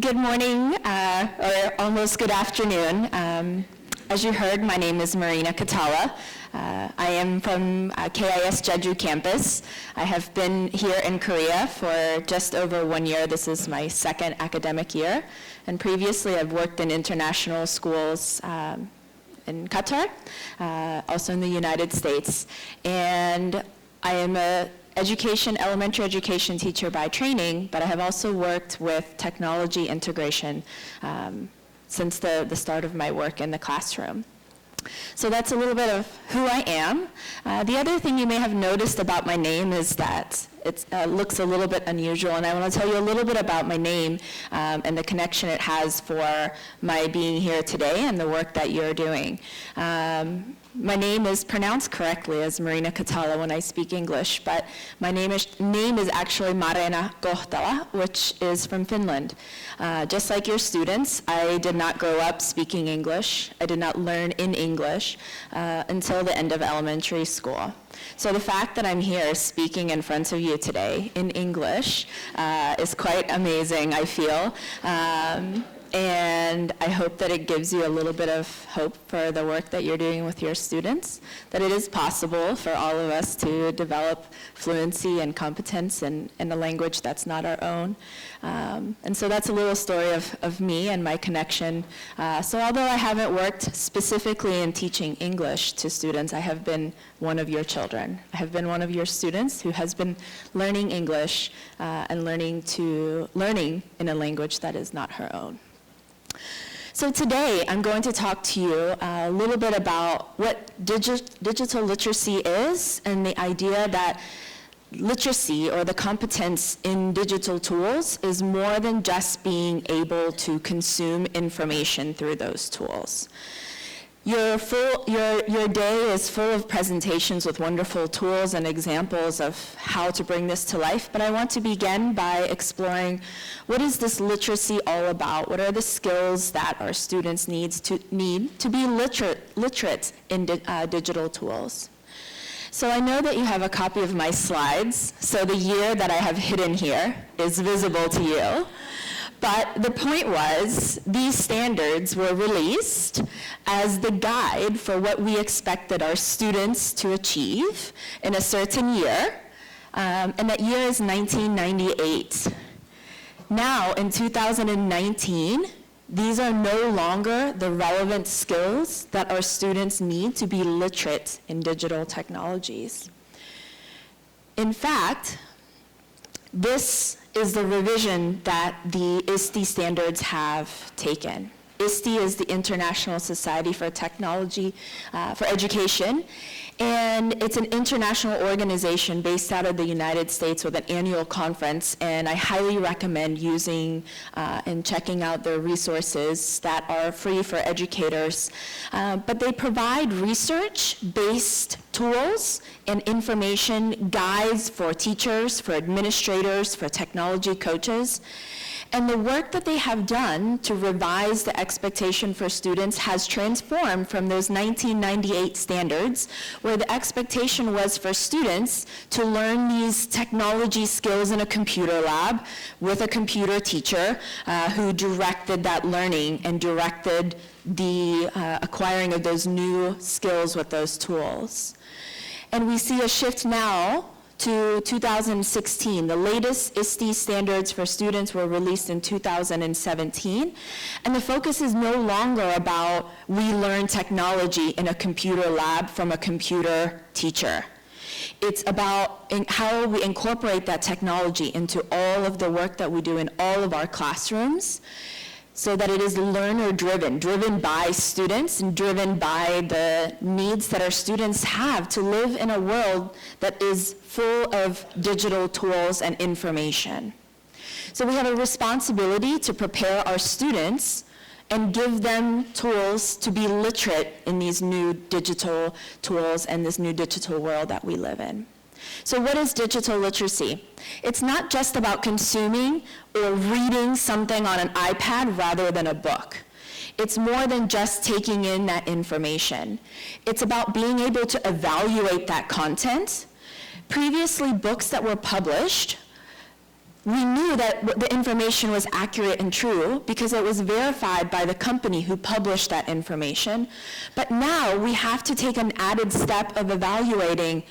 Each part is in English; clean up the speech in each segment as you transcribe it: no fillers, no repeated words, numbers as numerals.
Good morning, or almost good afternoon. As you heard, my name is Marina Katella. I am from KIS Jeju campus. I have been here in Korea for just over 1 year. This is my second academic year. And previously, I've worked in international schools in Qatar, also in the United States. And I am a elementary education teacher by training, but I have also worked with technology integration since the start of my work in the classroom. So that's a little bit of who I am. The other thing you may have noticed about my name is that it looks a little bit unusual, and I want to tell you a little bit about my name and the connection it has for my being here today and the work that you're doing. My name is pronounced correctly as Marina Katella when I speak English, but my name is actually Marina Kohtala, which is from Finland. Just like your students, I did not grow up speaking English. I did not learn in English until the end of elementary school. So the fact that I'm here speaking in front of you today in English is quite amazing, I feel. And I hope that it gives you a little bit of hope for the work that you're doing with your students, that it is possible for all of us to develop fluency and competence in a language that's not our own. And so that's a little story of me and my connection. So although I haven't worked specifically in teaching English to students, I have been one of your children. I have been one of your students who has been learning English and learning in a language that is not her own. So today, I'm going to talk to you a little bit about what digital literacy is and the idea that literacy or the competence in digital tools is more than just being able to consume information through those tools. Your day is full of presentations with wonderful tools and examples of how to bring this to life, but I want to begin by exploring what is this literacy all about? What are the skills that our students need to be literate in digital tools? So I know that you have a copy of my slides, so the year that I have hidden here is visible to you. But the point was, these standards were released as the guide for what we expected our students to achieve in a certain year, and that year is 1998. Now, in 2019, these are no longer the relevant skills that our students need to be literate in digital technologies. In fact, this is the revision that the Iste Standards have taken. Iste is the International Society for Technology for Education, and it's an international organization based out of the United States with an annual conference, and I highly recommend using and checking out their resources that are free for educators. But they provide research-based tools and information guides for teachers, for administrators, for technology coaches. And the work that they have done to revise the expectation for students has transformed from those 1998 standards, where the expectation was for students to learn these technology skills in a computer lab with a computer teacher who directed that learning and directed the acquiring of those new skills with those tools. And we see a shift now to 2016. The latest Iste Standards for students were released in 2017, and the focus is no longer about we learn technology in a computer lab from a computer teacher. It's about how we incorporate that technology into all of the work that we do in all of our classrooms, so that it is learner-driven, driven by students and driven by the needs that our students have to live in a world that is full of digital tools and information. So we have a responsibility to prepare our students and give them tools to be literate in these new digital tools and this new digital world that we live in. So what is digital literacy? It's not just about consuming or reading something on an iPad rather than a book. It's more than just taking in that information. It's about being able to evaluate that content. Previously, books that were published we knew that the information was accurate and true because it was verified by the company who published that information. But now we have to take an added step of evaluating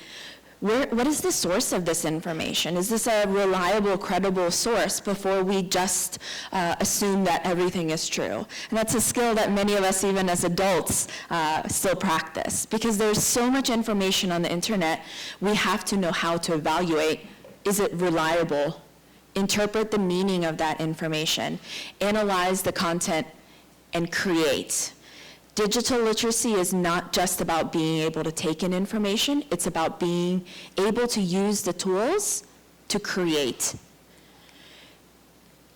what is the source of this information? Is this a reliable, credible source before we just assume that everything is true? And that's a skill that many of us, even as adults, still practice. Because there's so much information on the internet, we have to know how to evaluate, is it reliable? Interpret the meaning of that information, analyze the content, and create. Digital literacy is not just about being able to take in information, it's about being able to use the tools to create.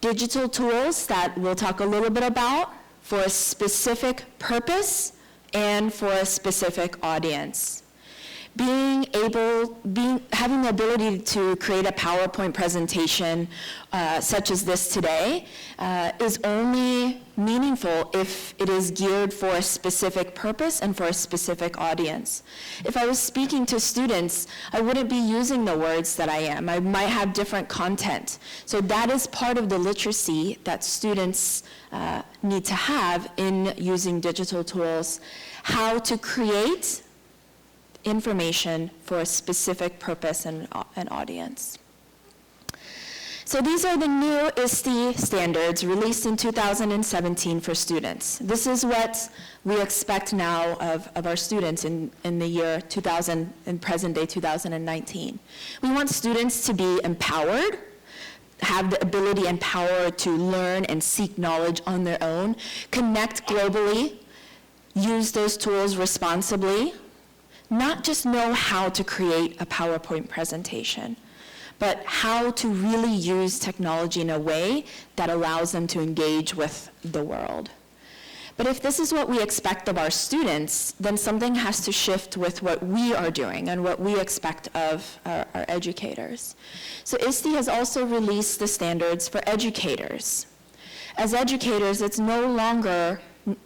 Digital tools that we'll talk a little bit about for a specific purpose and for a specific audience. Having the ability to create a PowerPoint presentation such as this today is only meaningful if it is geared for a specific purpose and for a specific audience. If I was speaking to students, I wouldn't be using the words that I am. I might have different content. So that is part of the literacy that students need to have in using digital tools, how to create information for a specific purpose and audience. So these are the new Iste Standards released in 2017 for students. This is what we expect now of our students in the year 2000, in present day 2019. We want students to be empowered, have the ability and power to learn and seek knowledge on their own, connect globally, use those tools responsibly, not just know how to create a PowerPoint presentation, but how to really use technology in a way that allows them to engage with the world. But if this is what we expect of our students, then something has to shift with what we are doing and what we expect of our educators. So Iste has also released the standards for educators. As educators, it's no longer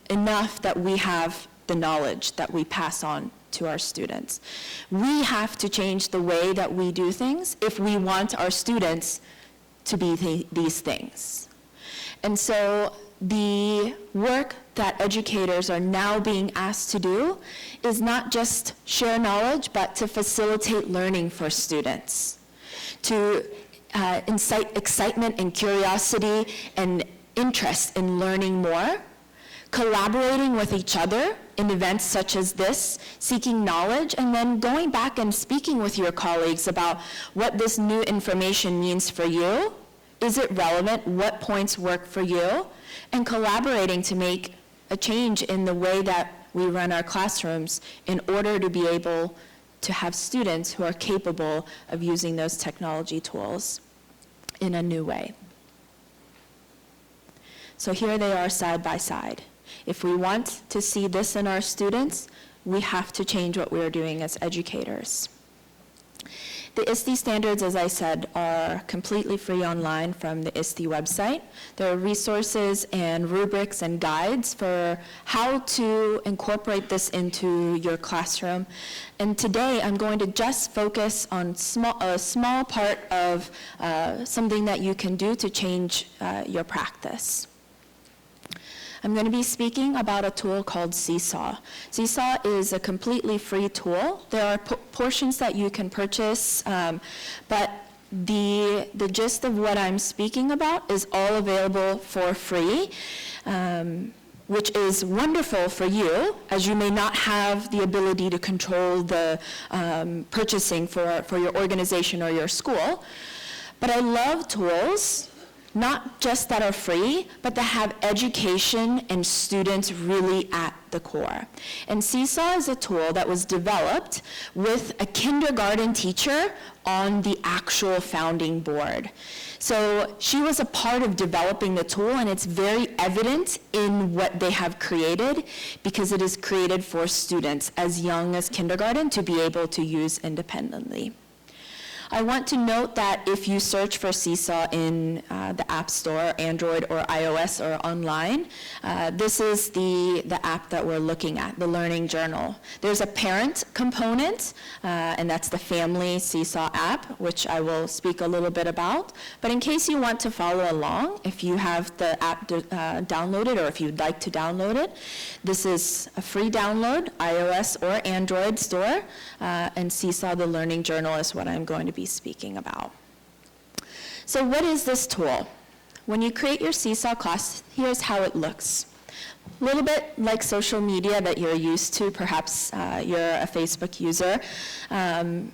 enough that we have the knowledge that we pass on to our students. We have to change the way that we do things if we want our students to be these things. And so the work that educators are now being asked to do is not just share knowledge, but to facilitate learning for students, to incite excitement and curiosity and interest in learning more, collaborating with each other in events such as this, seeking knowledge, and then going back and speaking with your colleagues about what this new information means for you. Is it relevant? What points work for you? And collaborating to make a change in the way that we run our classrooms in order to be able to have students who are capable of using those technology tools in a new way. So here they are side by side. If we want to see this in our students, we have to change what we're doing as educators. The Iste Standards, as I said, are completely free online from the Iste website. There are resources and rubrics and guides for how to incorporate this into your classroom. And today, I'm going to just focus on a small part of something that you can do to change your practice. I'm going to be speaking about a tool called Seesaw. Seesaw is a completely free tool. There are portions that you can purchase, but the gist of what I'm speaking about is all available for free, which is wonderful for you, as you may not have the ability to control the purchasing for your organization or your school. But I love tools, not just that are free, but that have education and students really at the core. And Seesaw is a tool that was developed with a kindergarten teacher on the actual founding board. So she was a part of developing the tool, and it's very evident in what they have created because it is created for students as young as kindergarten to be able to use independently. I want to note that if you search for Seesaw in the App Store, Android or iOS or online, this is the app that we're looking at, the Learning Journal. There's a parent component, and that's the Family Seesaw app, which I will speak a little bit about. But in case you want to follow along, if you have the app downloaded or if you'd like to download it, this is a free download, iOS or Android store, and Seesaw, the Learning Journal, is what I'm going to be speaking about. So what is this tool? When you create your Seesaw class, here's how it looks. A little bit like social media that you're used to, perhaps you're a Facebook user.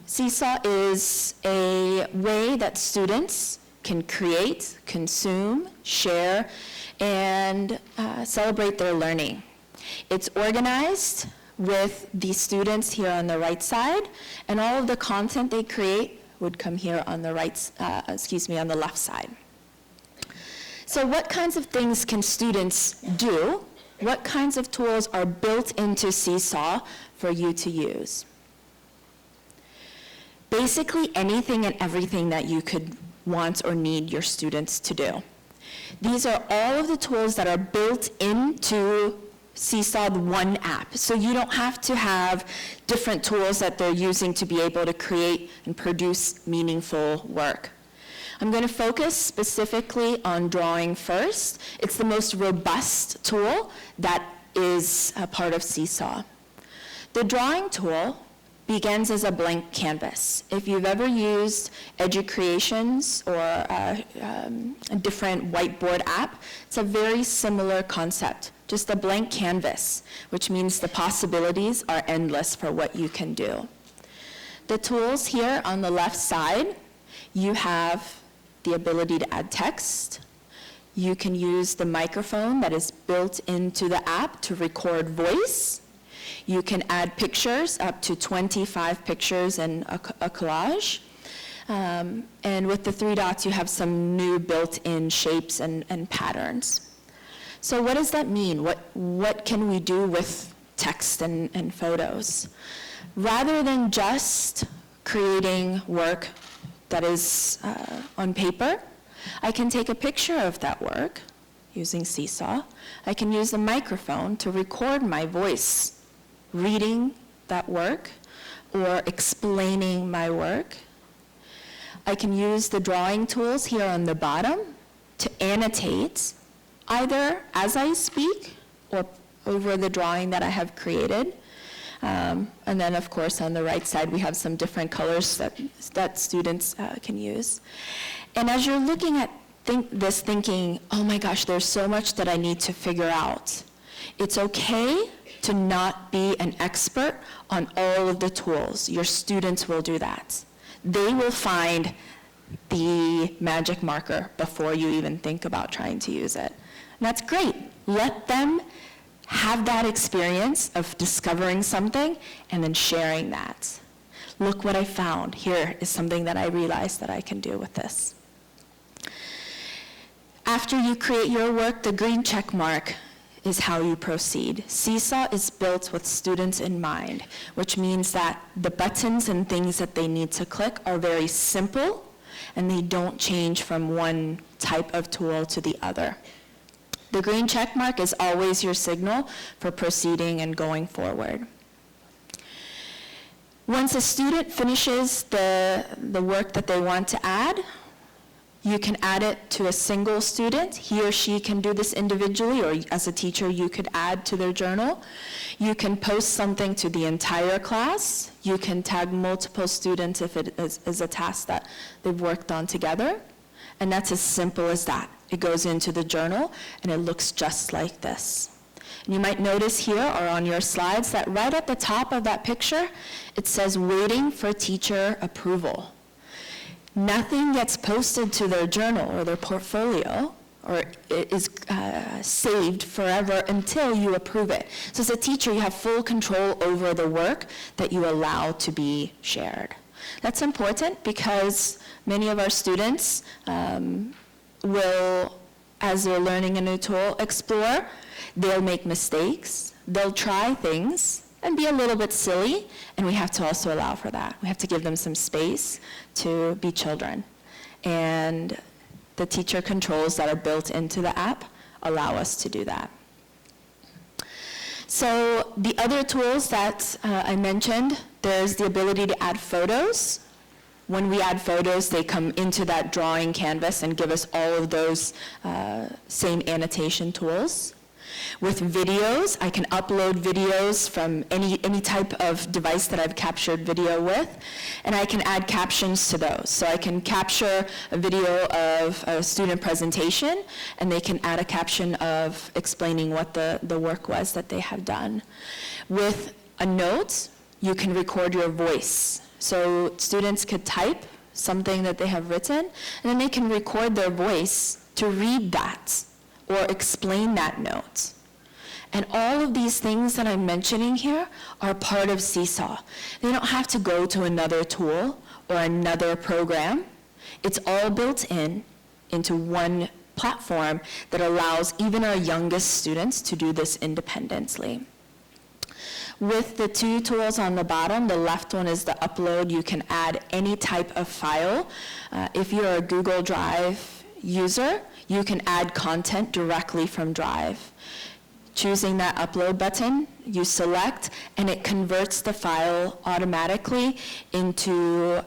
Seesaw is a way that students can create, consume, share, and celebrate their learning. It's organized with the students here on the right side, and all of the content they create would come here on the on the left side. So what kinds of things can students do? What kinds of tools are built into Seesaw for you to use? Basically anything and everything that you could want or need your students to do. These are all of the tools that are built into Seesaw, the one app. So you don't have to have different tools that they're using to be able to create and produce meaningful work. I'm going to focus specifically on drawing first. It's the most robust tool that is a part of Seesaw. The drawing tool begins as a blank canvas. If you've ever used EduCreations or a different whiteboard app, it's a very similar concept, just a blank canvas, which means the possibilities are endless for what you can do. The tools here on the left side, you have the ability to add text. You can use the microphone that is built into the app to record voice. You can add pictures, up to 25 pictures in a collage. And with the 3 dots, you have some new built-in shapes and patterns. So what does that mean? What can we do with text and photos? Rather than just creating work that is on paper, I can take a picture of that work using Seesaw. I can use the microphone to record my voice reading that work or explaining my work. I can use the drawing tools here on the bottom to annotate either as I speak or over the drawing that I have created. And then, of course, on the right side, we have some different colors that students can use. And as you're looking at this thinking, oh my gosh, there's so much that I need to figure out, it's okay to not be an expert on all of the tools. Your students will do that. They will find the magic marker before you even think about trying to use it. And that's great. Let them have that experience of discovering something and then sharing that. Look what I found. Here is something that I realized that I can do with this. After you create your work, the green check mark is how you proceed. Seesaw is built with students in mind, which means that the buttons and things that they need to click are very simple, and they don't change from one type of tool to the other. The green check mark is always your signal for proceeding and going forward. Once a student finishes the work that they want to add, you can add it to a single student. He or she can do this individually, or as a teacher, you could add to their journal. You can post something to the entire class. You can tag multiple students if it is a task that they've worked on together. And that's as simple as that. It goes into the journal, and it looks just like this. And you might notice here or on your slides that right at the top of that picture, it says waiting for teacher approval. Nothing gets posted to their journal or their portfolio, or it is saved forever until you approve it. So as a teacher, you have full control over the work that you allow to be shared. That's important because many of our students will, as they're learning a new tool, explore. They'll make mistakes. They'll try things. and be a little bit silly, and we have to also allow for that. We have to give them some space to be children. And the teacher controls that are built into the app allow us to do that. So the other tools that I mentioned, there's the ability to add photos. When we add photos, they come into that drawing canvas and give us all of those same annotation tools. With videos, I can upload videos from any type of device that I've captured video with, and I can add captions to those. So I can capture a video of a student presentation, and they can add a caption of explaining what the work was that they have done. With a note, you can record your voice. So students could type something that they have written, and then they can record their voice to read that or explain that note. And all of these things that I'm mentioning here are part of Seesaw. They don't have to go to another tool or another program. It's all built into one platform that allows even our youngest students to do this independently. With the two tools on the bottom, the left one is the upload. You can add any type of file. If you're a Google Drive user, you can add content directly from Drive. Choosing that upload button, you select, and it converts the file automatically into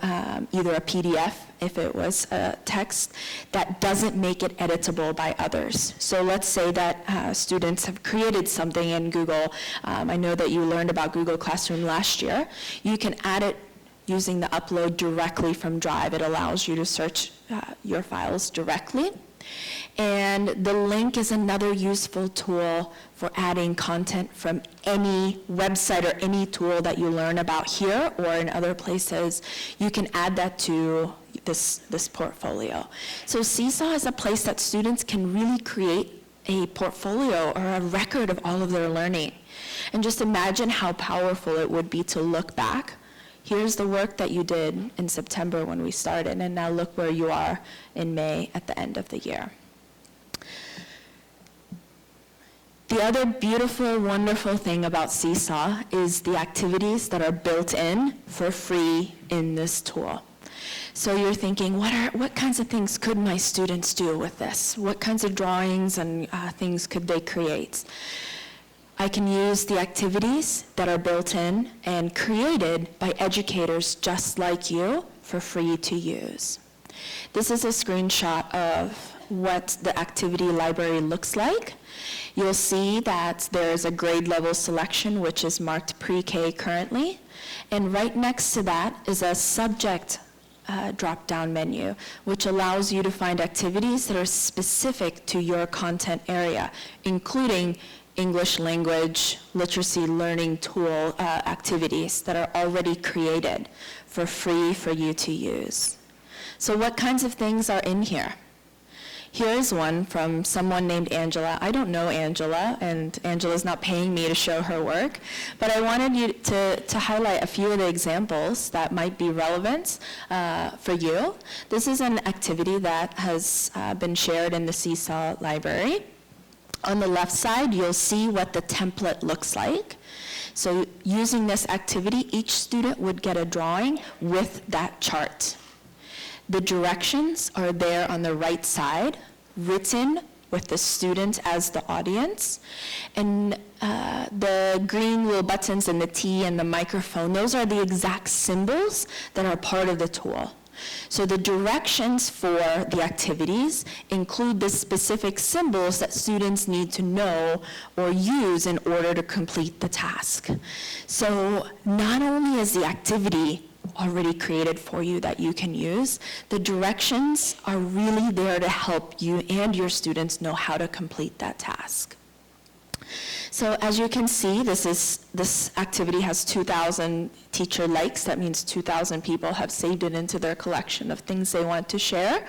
either a PDF, if it was text, that doesn't make it editable by others. So let's say that students have created something in Google. I know that you learned about Google Classroom last year. You can add it using the upload directly from Drive. It allows you to search your files directly. And the link is another useful tool for adding content from any website or any tool that you learn about here or in other places. You can add that to this portfolio. So Seesaw is a place that students can really create a portfolio or a record of all of their learning. And just imagine how powerful it would be to look back. Here's the work that you did in September when we started, and now look where you are in May at the end of the year. The other beautiful, wonderful thing about Seesaw is the activities that are built in for free in this tool. So you're thinking, what kinds of things could my students do with this? What kinds of drawings and things could they create? I can use the activities that are built in and created by educators just like you for free to use. This is a screenshot of what the activity library looks like. You'll see that there is a grade level selection, which is marked pre-K currently. And right next to that is a subject drop-down menu, which allows you to find activities that are specific to your content area, including English language, literacy learning tool activities that are already created for free for you to use. So what kinds of things are in here? Here's one from someone named Angela. I don't know Angela, and Angela's not paying me to show her work, but I wanted you to highlight a few of the examples that might be relevant for you. This is an activity that has been shared in the Seesaw library. On the left side, you'll see what the template looks like. So using this activity, each student would get a drawing with that chart. The directions are there on the right side, written with the student as the audience. And the green little buttons and the T and the microphone, those are the exact symbols that are part of the tool. So the directions for the activities include the specific symbols that students need to know or use in order to complete the task. So not only is the activity already created for you that you can use, the directions are really there to help you and your students know how to complete that task. So as you can see, this activity has 2,000 teacher likes. That means 2,000 people have saved it into their collection of things they want to share.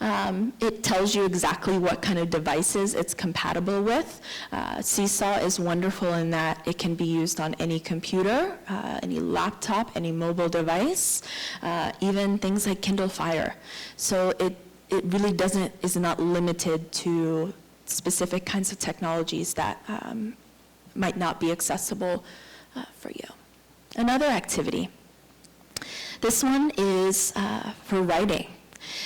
It tells you exactly what kind of devices it's compatible with. Seesaw is wonderful in that it can be used on any computer, any laptop, any mobile device, even things like Kindle Fire. So it really is not limited to specific kinds of technologies that might not be accessible for you. Another activity. This one is for writing.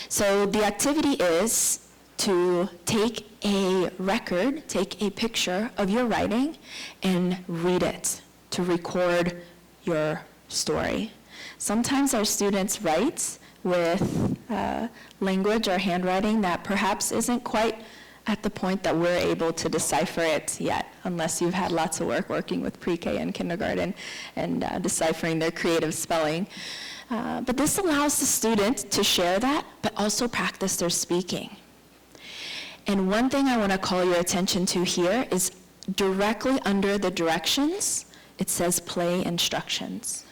So the activity is to take a record, take a picture of your writing and read it, to record your story. Sometimes our students write with language or handwriting that perhaps isn't quite at the point that we're able to decipher it yet, unless you've had lots of work working with pre-K and kindergarten and deciphering their creative spelling. But this allows the student to share that, but also practice their speaking. And one thing I want to call your attention to here is directly under the directions, it says play instructions.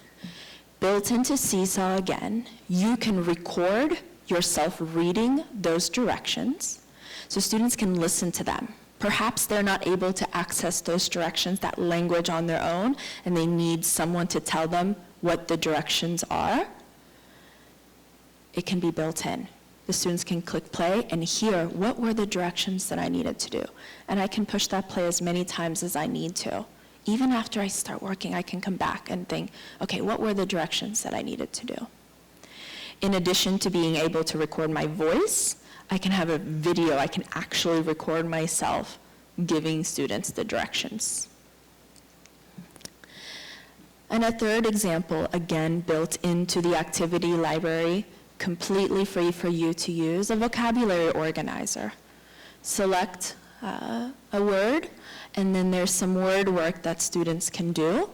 Built into Seesaw again, you can record yourself reading those directions so students can listen to them. Perhaps they're not able to access those directions, that language on their own, and they need someone to tell them what the directions are. It can be built in. The students can click play and hear what were the directions that I needed to do. And I can push that play as many times as I need to. Even after I start working, I can come back and think, okay, what were the directions that I needed to do? In addition to being able to record my voice, I can have a video. I can actually record myself giving students the directions. And a third example, again, built into the activity library, completely free for you to use, a vocabulary organizer. Select a word, and then there's some word work that students can do,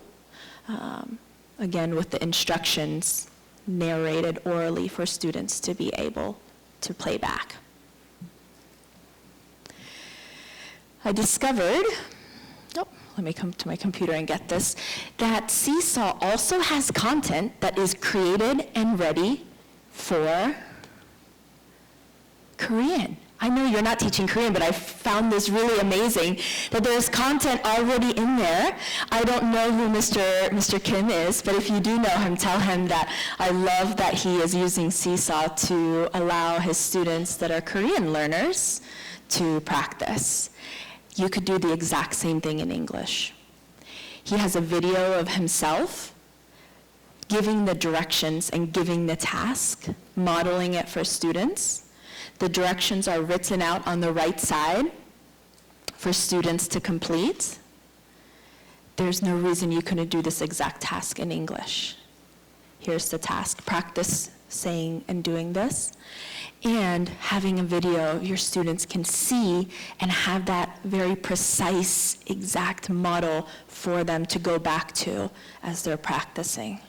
again, with the instructions narrated orally for students to be able to play back. I discovered, let me come to my computer and get this, that Seesaw also has content that is created and ready for Korean. I know you're not teaching Korean, but I found this really amazing, that there's content already in there. I don't know who Mr. Kim is, but if you do know him, tell him that I love that he is using Seesaw to allow his students that are Korean learners to practice. You could do the exact same thing in English. He has a video of himself giving the directions and giving the task, modeling it for students. The directions are written out on the right side for students to complete. There's no reason you couldn't do this exact task in English. Here's the task. Practice saying and doing this. And having a video your students can see and have that very precise, exact model for them to go back to as they're practicing.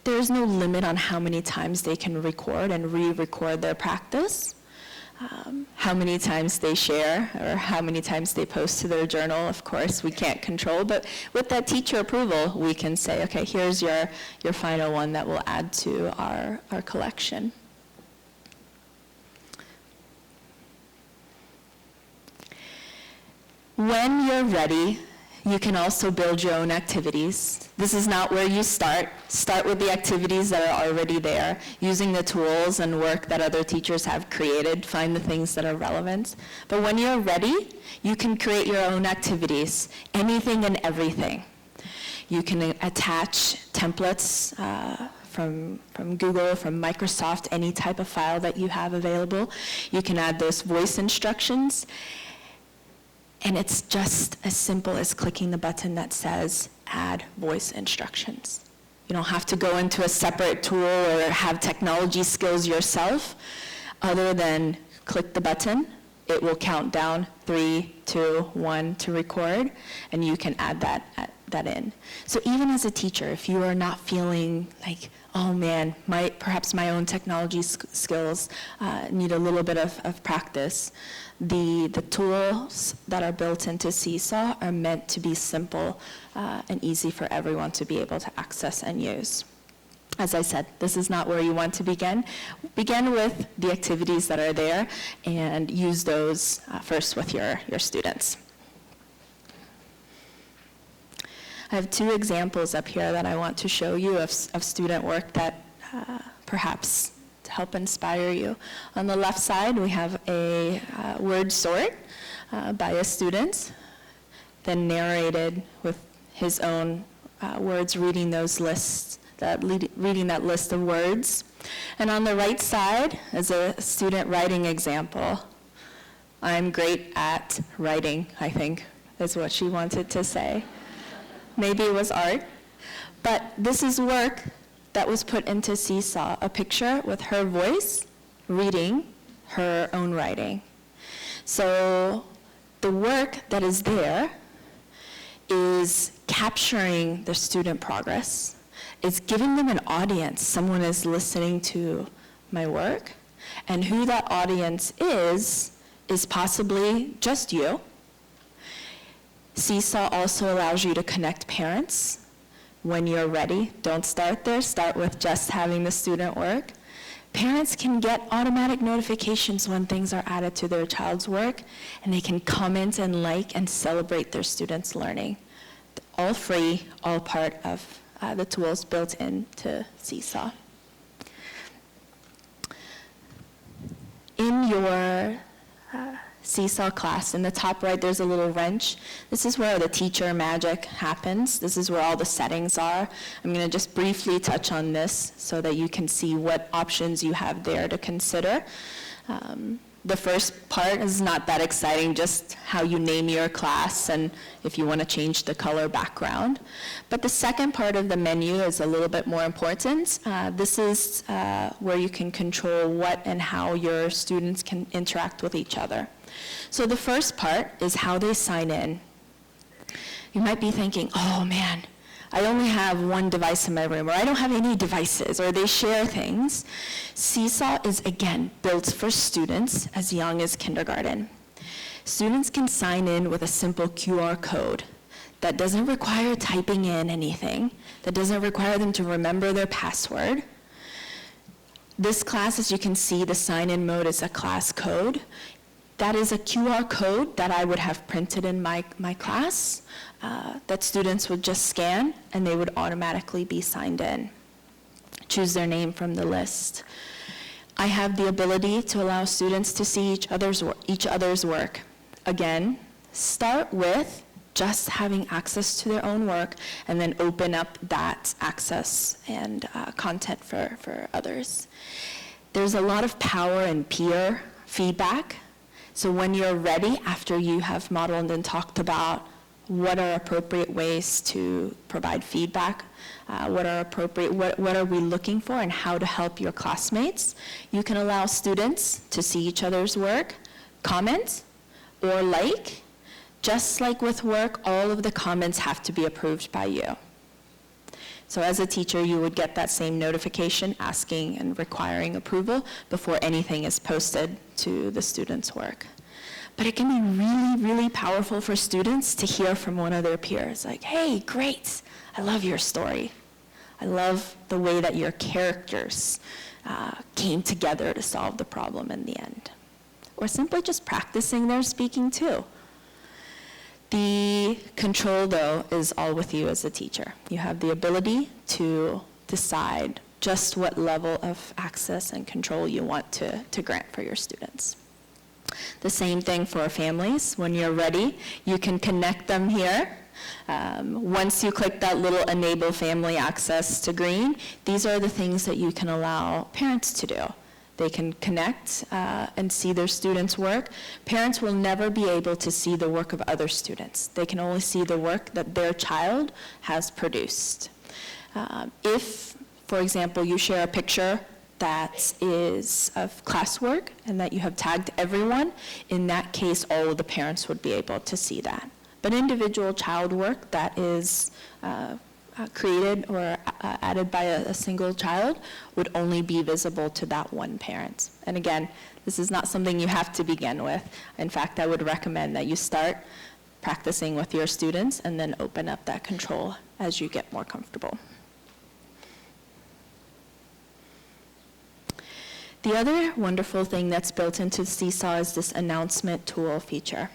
There's no limit on how many times they can record and re-record their practice. How many times they share or how many times they post to their journal, of course, we can't control. But with that teacher approval, we can say, okay, here's your final one that we'll add to our collection. When you're ready, you can also build your own activities. This is not where you start. Start with the activities that are already there, using the tools and work that other teachers have created. Find the things that are relevant. But when you're ready, you can create your own activities, anything and everything. You can attach templates from Google, from Microsoft, any type of file that you have available. You can add those voice instructions. And it's just as simple as clicking the button that says add voice instructions. You don't have to go into a separate tool or have technology skills yourself. Other than click the button, it will count down 3, 2, 1 to record, and you can add that in. So even as a teacher, if you are not feeling like, oh man, perhaps my own technology skills need a little bit of practice, the tools that are built into Seesaw are meant to be simple and easy for everyone to be able to access and use. As I said, this is not where you want to begin. Begin with the activities that are there and use those first with your students. I have 2 examples up here that I want to show you of student work that perhaps to help inspire you. On the left side, we have a word sort by a student, then narrated with his own words, reading those lists, reading that list of words. And on the right side is a student writing example. I'm great at writing, I think, is what she wanted to say. Maybe it was art. But this is work that was put into Seesaw, a picture with her voice reading her own writing. So the work that is there is capturing the student progress. It's giving them an audience. Someone is listening to my work, and who that audience is possibly just you. Seesaw also allows you to connect parents when you're ready. Don't start there. Start with just having the student work. Parents can get automatic notifications when things are added to their child's work, and they can comment and like and celebrate their students' learning. All free, all part of the tools built into Seesaw. In your Seesaw class, in the top right, there's a little wrench. This is where the teacher magic happens. This is where all the settings are. I'm going to just briefly touch on this so that you can see what options you have there to consider. The first part is not that exciting, just how you name your class and if you want to change the color background. But the second part of the menu is a little bit more important. This is where you can control what and how your students can interact with each other. So the first part is how they sign in. You might be thinking, oh man, I only have one device in my room, or I don't have any devices, or they share things. Seesaw is, again, built for students as young as kindergarten. Students can sign in with a simple QR code that doesn't require typing in anything, that doesn't require them to remember their password. This class, as you can see, the sign-in mode is a class code. That is a QR code that I would have printed in my class that students would just scan, and they would automatically be signed in. Choose their name from the list. I have the ability to allow students to see each other's work. Again, start with just having access to their own work, and then open up that access and content for others. There's a lot of power in peer feedback. So when you're ready, after you have modeled and talked about what are appropriate ways to provide feedback, what are we looking for, and how to help your classmates, you can allow students to see each other's work, comment, or like. Just like with work, all of the comments have to be approved by you. So as a teacher, you would get that same notification asking and requiring approval before anything is posted to the student's work. But it can be really, really powerful for students to hear from one of their peers, like, hey, great, I love your story. I love the way that your characters came together to solve the problem in the end. Or simply just practicing their speaking too. The control, though, is all with you as a teacher. You have the ability to decide just what level of access and control you want to grant for your students. The same thing for families. When you're ready, you can connect them here. Once you click that little enable family access to green, these are the things that you can allow parents to do. They can connect and see their students' work. Parents will never be able to see the work of other students. They can only see the work that their child has produced. If, for example, you share a picture that is of classwork and that you have tagged everyone, in that case, all of the parents would be able to see that. But individual child work that is created or added by a single child would only be visible to that one parent. And again, this is not something you have to begin with. In fact, I would recommend that you start practicing with your students and then open up that control as you get more comfortable. The other wonderful thing that's built into Seesaw is this announcement tool feature.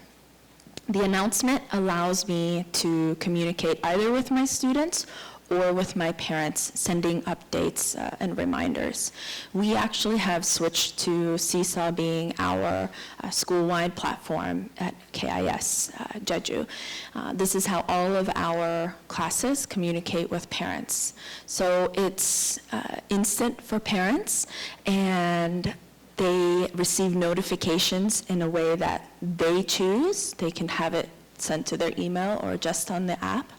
The announcement allows me to communicate either with my students or with my parents, sending updates and reminders. We actually have switched to Seesaw being our school-wide platform at KIS Jeju. This is how all of our classes communicate with parents. So it's instant for parents, and they receive notifications in a way that they choose. They can have it sent to their email or just on the app.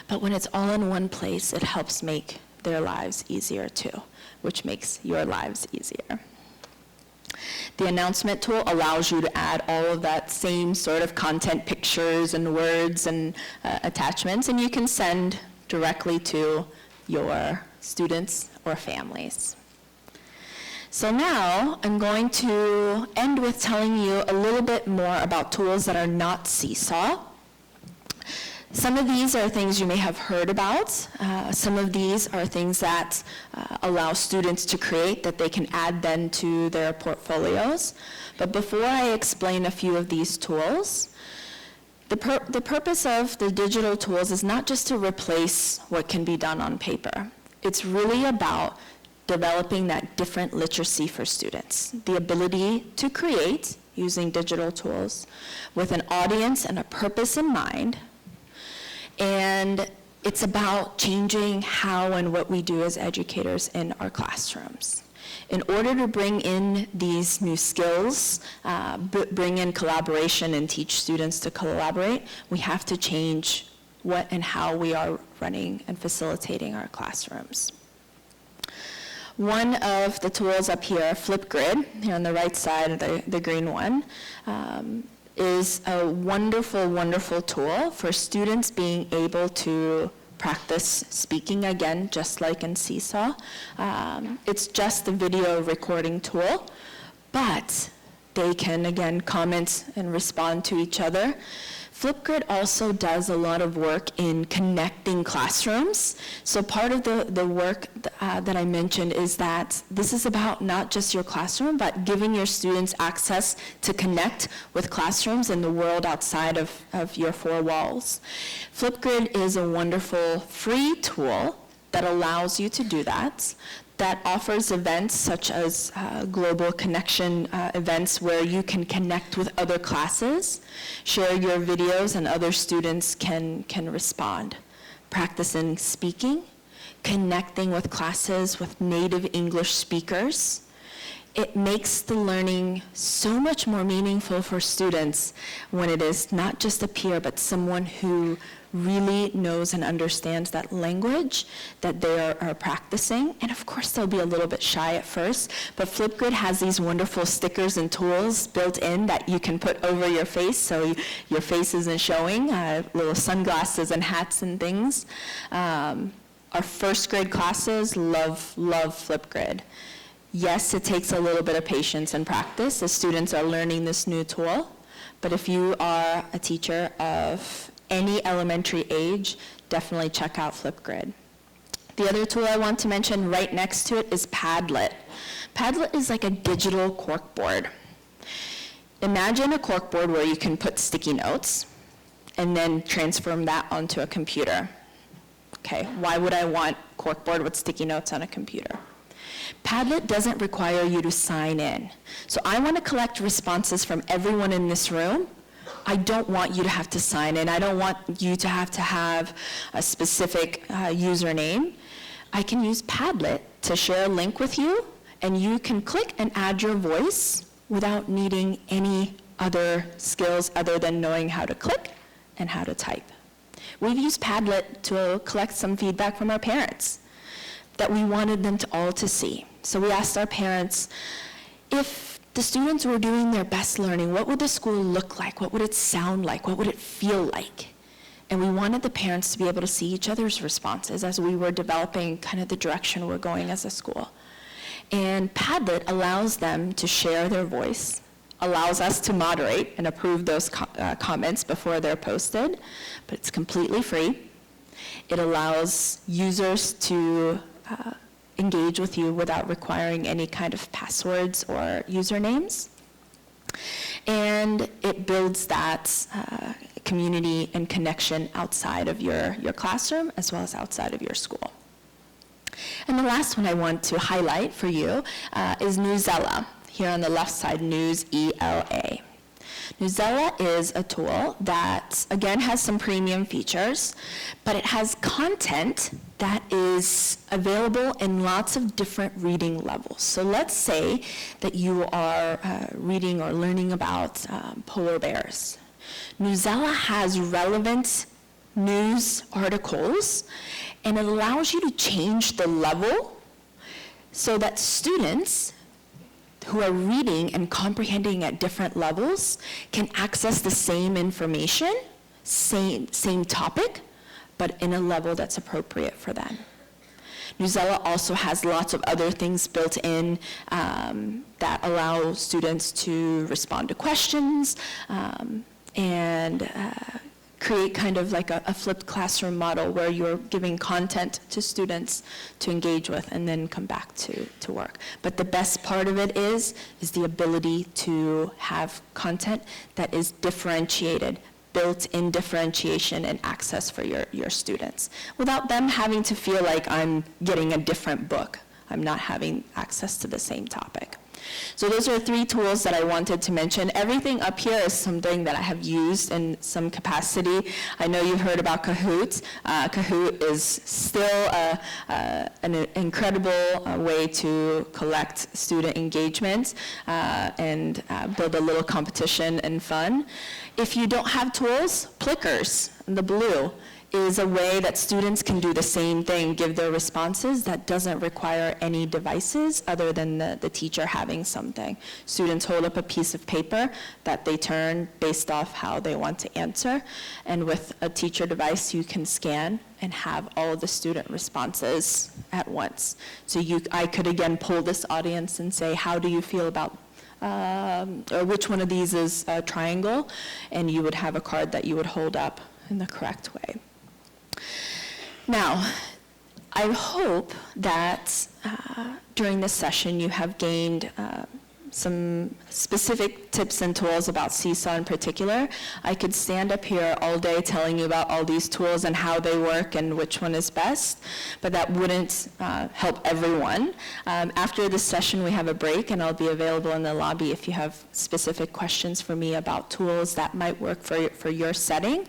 But when it's all in one place, it helps make their lives easier too, which makes your lives easier. The announcement tool allows you to add all of that same sort of content, pictures and words and attachments, and you can send directly to your students or families. So now I'm going to end with telling you a little bit more about tools that are not Seesaw. Some of these are things you may have heard about. Some of these are things that allow students to create that they can add then to their portfolios. But before I explain a few of these tools, the purpose of the digital tools is not just to replace what can be done on paper. It's really about developing that different literacy for students, the ability to create using digital tools with an audience and a purpose in mind. And it's about changing how and what we do as educators in our classrooms. In order to bring in these new skills, bring in collaboration and teach students to collaborate, we have to change what and how we are running and facilitating our classrooms. One of the tools up here, Flipgrid, here on the right side, the green one, is a wonderful, wonderful tool for students being able to practice speaking again, just like in Seesaw. It's just a video recording tool, but they can, again, comment and respond to each other. Flipgrid also does a lot of work in connecting classrooms. So part of the work that I mentioned is that this is about not just your classroom, but giving your students access to connect with classrooms in the world outside of your four walls. Flipgrid is a wonderful free tool that allows you to do that offers events such as global connection events where you can connect with other classes, share your videos, and other students can respond. Practicing speaking, connecting with classes with native English speakers. It makes the learning so much more meaningful for students when it is not just a peer, but someone who really knows and understands that language that they are practicing. And of course, they'll be a little bit shy at first, but Flipgrid has these wonderful stickers and tools built in that you can put over your face so your face isn't showing, little sunglasses and hats and things. Our first grade classes love Flipgrid. Yes, it takes a little bit of patience and practice as students are learning this new tool, but if you are a teacher of any elementary age, definitely check out Flipgrid. The other tool I want to mention right next to it is Padlet. Padlet is like a digital corkboard. Imagine a corkboard where you can put sticky notes and then transform that onto a computer. Okay, why would I want corkboard with sticky notes on a computer? Padlet doesn't require you to sign in. So I want to collect responses from everyone in this room. I don't want you to have to sign in. I don't want you to have a specific username. I can use Padlet to share a link with you, and you can click and add your voice without needing any other skills other than knowing how to click and how to type. We've used Padlet to collect some feedback from our parents that we wanted them to all to see. So we asked our parents, if the students were doing their best learning, what would the school look like? What would it sound like? What would it feel like? And we wanted the parents to be able to see each other's responses as we were developing kind of the direction we're going as a school. And Padlet allows them to share their voice, allows us to moderate and approve those comments before they're posted, but it's completely free. It allows users to engage with you without requiring any kind of passwords or usernames. And it builds that community and connection outside of your classroom as well as outside of your school. And the last one I want to highlight for you is Newsela. Here on the left side, Newsela. Newsela is a tool that, again, has some premium features, but it has content that is available in lots of different reading levels. So let's say that you are reading or learning about polar bears. Newsela has relevant news articles, and it allows you to change the level so that students who are reading and comprehending at different levels can access the same information, same topic, but in a level that's appropriate for them. Newsela also has lots of other things built in that allow students to respond to questions and create kind of like a flipped classroom model where you're giving content to students to engage with and then come back to work. But the best part of it is the ability to have content that is differentiated, built-in differentiation and access for your students, without them having to feel like I'm getting a different book. I'm not having access to the same topic. So those are 3 tools that I wanted to mention. Everything up here is something that I have used in some capacity. I know you've heard about Kahoot. Kahoot is still an incredible way to collect student engagement and build a little competition and fun. If you don't have tools, Plickers, the blue, is a way that students can do the same thing, give their responses that doesn't require any devices other than the teacher having something. Students hold up a piece of paper that they turn based off how they want to answer, and with a teacher device you can scan and have all of the student responses at once. So I could again poll this audience and say, how do you feel about or which one of these is a triangle, and you would have a card that you would hold up in the correct way. Now, I hope that during this session you have gained some specific tips and tools about Seesaw in particular. I could stand up here all day telling you about all these tools and how they work and which one is best, but that wouldn't help everyone. After this session, we have a break, and I'll be available in the lobby if you have specific questions for me about tools that might work for your setting.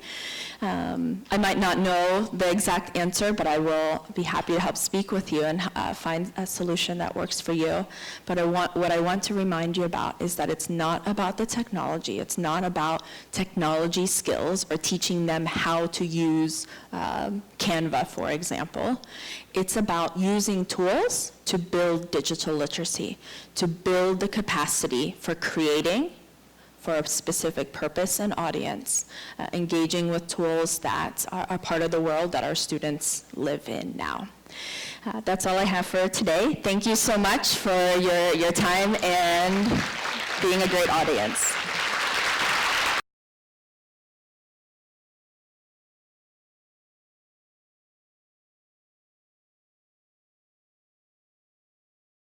I might not know the exact answer, but I will be happy to help speak with you and find a solution that works for you. But what I want to remind you about is that it's not about the technology. It's not about technology skills or teaching them how to use Canva, for example. It's about using tools to build digital literacy, to build the capacity for creating for a specific purpose and audience, engaging with tools that are part of the world that our students live in now. That's all I have for today. Thank you so much for your time and being a great audience.